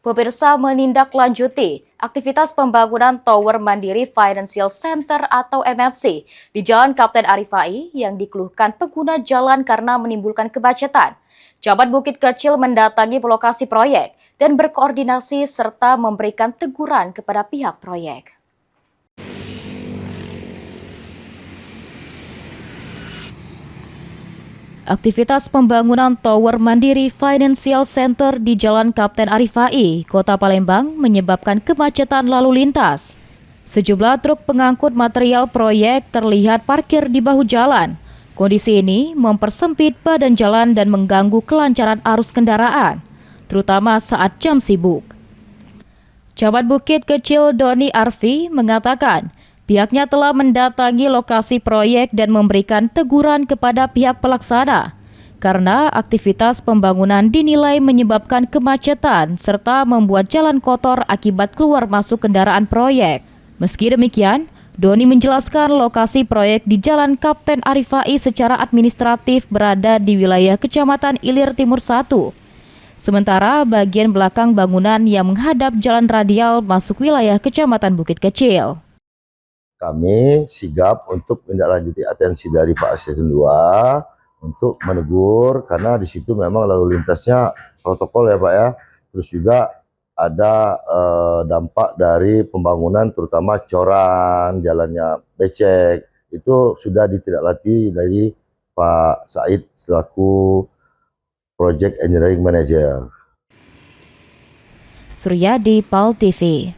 Pemirsa menindaklanjuti aktivitas pembangunan Tower Mandiri Financial Center atau MFC di Jalan Kapten Arifai yang dikeluhkan pengguna jalan karena menimbulkan kemacetan. Jabat Bukit Kecil mendatangi lokasi proyek dan berkoordinasi serta memberikan teguran kepada pihak proyek. Aktivitas pembangunan Tower Mandiri Financial Center di Jalan Kapten Arifai, Kota Palembang menyebabkan kemacetan lalu lintas. Sejumlah truk pengangkut material proyek terlihat parkir di bahu jalan. Kondisi ini mempersempit badan jalan dan mengganggu kelancaran arus kendaraan, terutama saat jam sibuk. Jabat Bukit Kecil Doni Arfi mengatakan, pihaknya telah mendatangi lokasi proyek dan memberikan teguran kepada pihak pelaksana karena aktivitas pembangunan dinilai menyebabkan kemacetan serta membuat jalan kotor akibat keluar masuk kendaraan proyek. Meski demikian, Doni menjelaskan lokasi proyek di Jalan Kapten Arifai secara administratif berada di wilayah Kecamatan Ilir Timur 1. Sementara bagian belakang bangunan yang menghadap jalan radial masuk wilayah Kecamatan Bukit Kecil. Kami sigap untuk menindaklanjuti atensi dari Pak Asisten 2 untuk menegur karena di situ memang lalu lintasnya protokol ya Pak ya. Terus juga ada dampak dari pembangunan terutama coran, jalannya becek. Itu sudah ditindaklanjuti dari Pak Said selaku Project Engineering Manager. Suryadi, PAL TV.